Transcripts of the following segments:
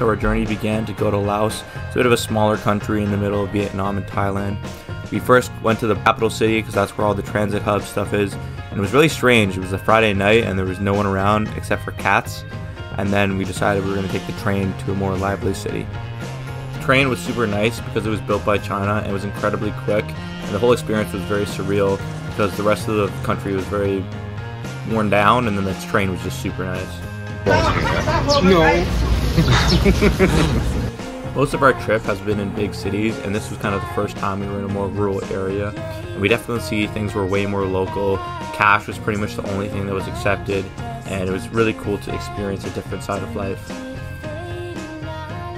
So our journey began to go to Laos. It's a bit of a smaller country in the middle of Vietnam and Thailand. We first went to the capital city because that's where all the transit hub stuff is. And it was really strange. It was a Friday night and there was no one around except for cats. And then we decided we were going to take the train to a more lively city. The train was super nice because it was built by China and it was incredibly quick. And the whole experience was very surreal because the rest of the country was very worn down and then the train was just super nice. No. Most of our trip has been in big cities, and this was kind of the first time we were in a more rural area. And we definitely see things were way more local. Cash was pretty much the only thing that was accepted, and it was really cool to experience a different side of life.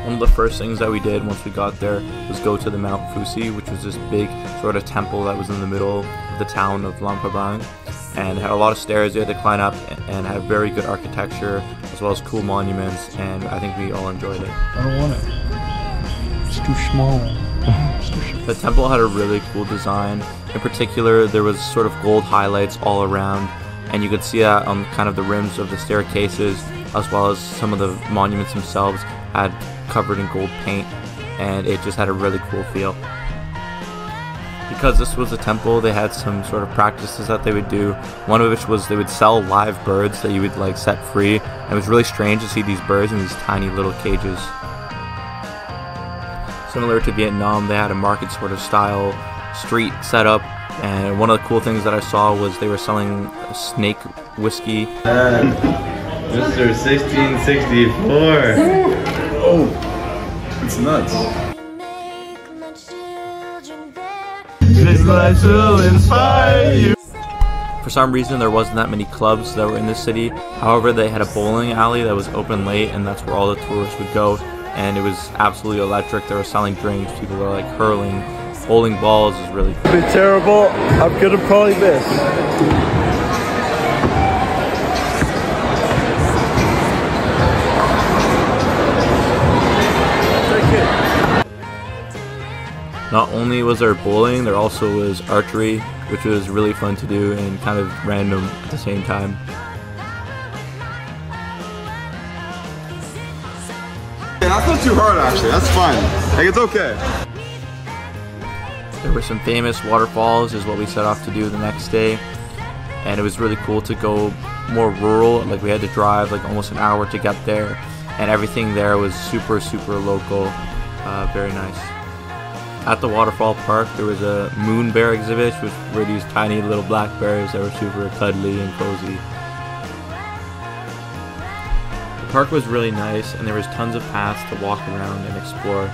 One of the first things that we did once we got there was go to the Mount Fusi, which was this big sort of temple that was in the middle of the town of Lampabang. And it had a lot of stairs you had to climb up and had very good architecture as well as cool monuments, and I think we all enjoyed it. I don't want it. It's too small. The temple had a really cool design. In particular, there was sort of gold highlights all around, and you could see that on kind of the rims of the staircases, as well as some of the monuments themselves had covered in gold paint, and it just had a really cool feel. Because this was a temple, they had some sort of practices that they would do. One of which was they would sell live birds that you would like set free. And it was really strange to see these birds in these tiny little cages. Similar to Vietnam, they had a market sort of style street set up. And one of the cool things that I saw was they were selling snake whiskey. Mr. 1664. Oh, it's nuts. This life will inspire you. For some reason, there wasn't that many clubs that were in this city. However, they had a bowling alley that was open late, and that's where all the tourists would go. And it was absolutely electric. They were selling drinks. People were like hurling bowling balls. Is really cool. It's terrible. I'm gonna probably miss. Not only was there bowling, there also was archery, which was really fun to do and kind of random at the same time. Yeah, that's not too hard actually, that's fine. Like, it's okay. There were some famous waterfalls is what we set off to do the next day. And it was really cool to go more rural, like we had to drive like almost an hour to get there. And everything there was super local, very nice. At the waterfall park, there was a moon bear exhibit, which were these tiny little black bears that were super cuddly and cozy. The park was really nice, and there was tons of paths to walk around and explore.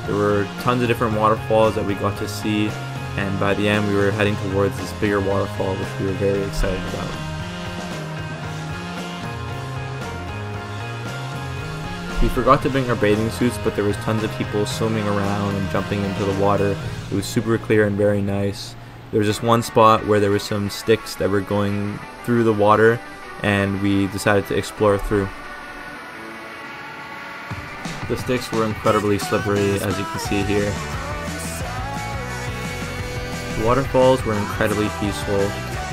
There were tons of different waterfalls that we got to see, and by the end we were heading towards this bigger waterfall, which we were very excited about. We forgot to bring our bathing suits, but there was tons of people swimming around and jumping into the water. It was super clear and very nice. There was this one spot where there were some sticks that were going through the water, and we decided to explore through. The sticks were incredibly slippery, as you can see here. The waterfalls were incredibly peaceful.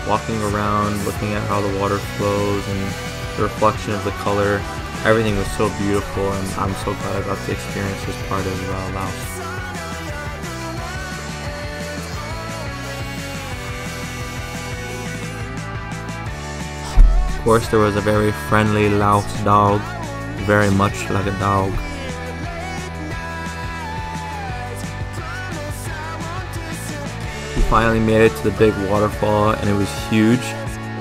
Walking around, looking at how the water flows and the reflection of the color. Everything was so beautiful, and I'm so glad I got to experience this part of Laos. Of course, there was a very friendly Laos dog, very much like a dog. We finally made it to the big waterfall, and it was huge.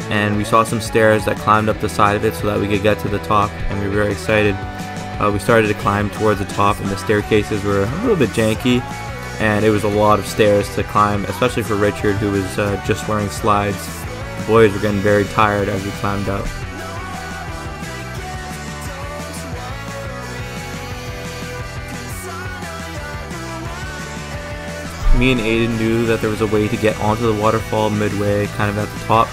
And we saw some stairs that climbed up the side of it so that we could get to the top, and we were very excited. We started to climb towards the top, and the staircases were a little bit janky, and it was a lot of stairs to climb, especially for Richard, who was just wearing slides. The boys were getting very tired as we climbed up. Me and Aiden knew that there was a way to get onto the waterfall midway, kind of at the top.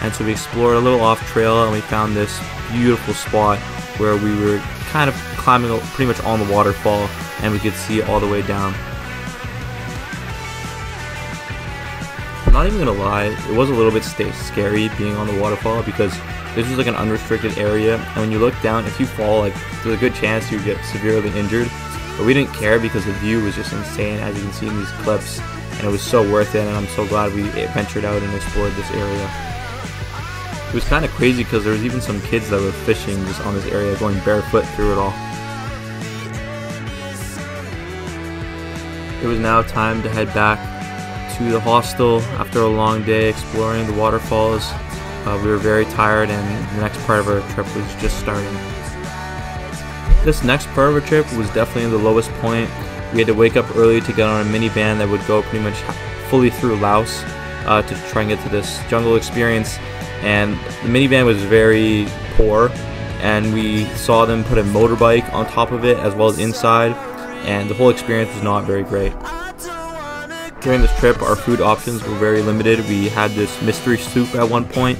And so we explored a little off trail, and we found this beautiful spot where we were kind of climbing pretty much on the waterfall, and we could see all the way down. I'm not even gonna lie, it was a little bit scary being on the waterfall because This was like an unrestricted area, and when you look down, if you fall, like there's a good chance you get severely injured. But we didn't care because the view was just insane, as you can see in these clips, and it was so worth it. And I'm so glad we ventured out and explored this area. It was kind of crazy because there was even some kids that were fishing just on this area, going barefoot through it all. It was now time to head back to the hostel after a long day exploring the waterfalls. We were very tired, and the next part of our trip was just starting. This next part of our trip was definitely the lowest point. We had to wake up early to get on a minivan that would go pretty much fully through Laos to try and get to this jungle experience. And the minivan was very poor, and we saw them put a motorbike on top of it as well as inside, and the whole experience was not very great. During this trip, our food options were very limited. We had this mystery soup at one point,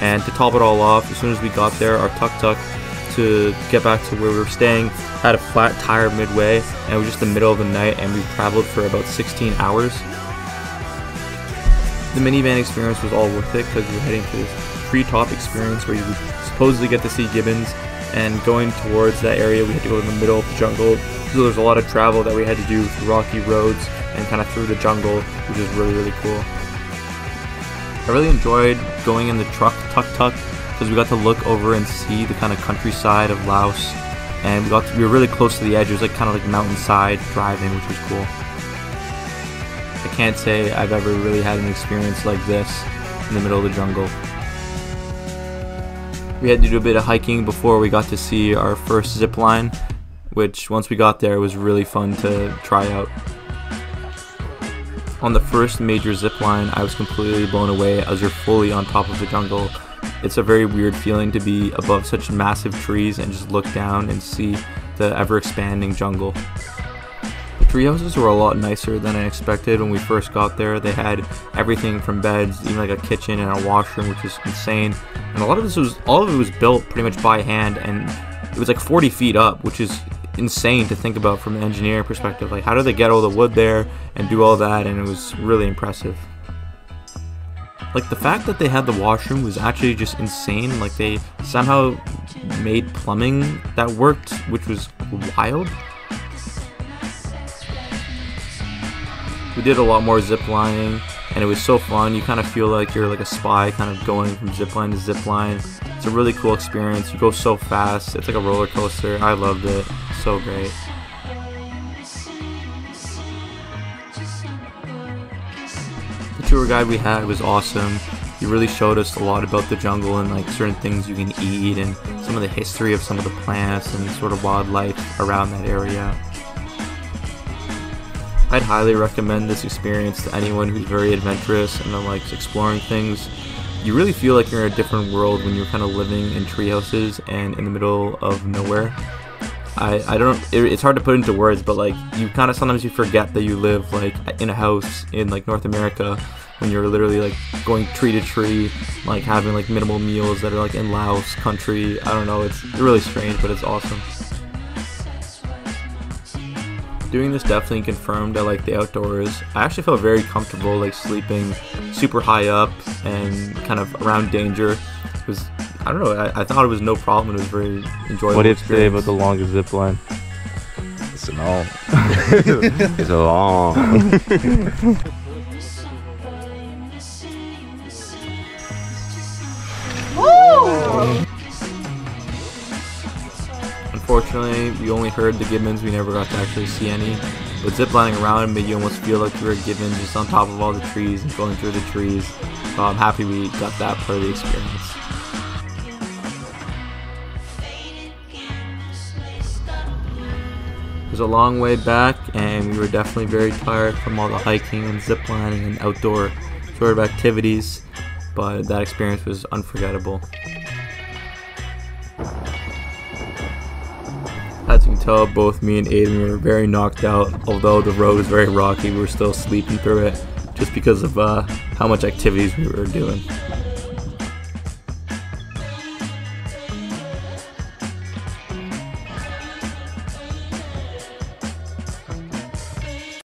and to top it all off, as soon as we got there, our tuk-tuk to get back to where we were staying had a flat tire midway, and it was just the middle of the night, and we traveled for about 16 hours. The minivan experience was all worth it because we were heading to this treetop experience where you would supposedly get to see gibbons, and going towards that area we had to go in the middle of the jungle, so there's a lot of travel that we had to do through rocky roads and kind of through the jungle, which is really cool. I really enjoyed going in the tuk-tuk because we got to look over and see the kind of countryside of Laos, and we were really close to the edge. It was like kind of like mountainside driving, which was cool. I can't say I've ever really had an experience like this in the middle of the jungle. We had to do a bit of hiking before we got to see our first zip line, which once we got there, it was really fun to try out. On the first major zip line, I was completely blown away as you're fully on top of the jungle. It's a very weird feeling to be above such massive trees and just look down and see the ever-expanding jungle. The tree houses were a lot nicer than I expected when we first got there. They had everything from beds, even like a kitchen and a washroom, which was insane. And all of it was built pretty much by hand, and it was like 40 feet up, which is insane to think about from an engineering perspective. Like, how do they get all the wood there and do all that? And it was really impressive. Like, the fact that they had the washroom was actually just insane. Like, they somehow made plumbing that worked, which was wild. We did a lot more zip lining, and it was so fun. You kind of feel like you're like a spy, kind of going from zip line to zip line. It's a really cool experience. You go so fast. It's like a roller coaster. I loved it. So great. The tour guide we had was awesome. He really showed us a lot about the jungle and like certain things you can eat and some of the history of some of the plants and sort of wildlife around that area. I'd highly recommend this experience to anyone who's very adventurous and likes exploring things. You really feel like you're in a different world when you're kind of living in tree houses and in the middle of nowhere. It's hard to put into words, but like you kind of sometimes you forget that you live like in a house in like North America when you're literally like going tree to tree, like having like minimal meals that are like in Laos country. I don't know, it's really strange, but it's awesome. Doing this definitely confirmed I like the outdoors. I actually felt very comfortable like sleeping super high up and kind of around danger. It was, I don't know, I thought it was no problem. It was very enjoyable. What do you have to say about the longest zip line? It's long. It's long. Unfortunately, we only heard the gibbons. We never got to actually see any. But ziplining around made you almost feel like you were a gibbon just on top of all the trees and going through the trees. So I'm happy we got that part of the experience. It was a long way back, and we were definitely very tired from all the hiking and ziplining and outdoor sort of activities, but that experience was unforgettable. As you can tell, both me and Aiden were very knocked out. Although the road was very rocky, we were still sleeping through it just because of how much activities we were doing.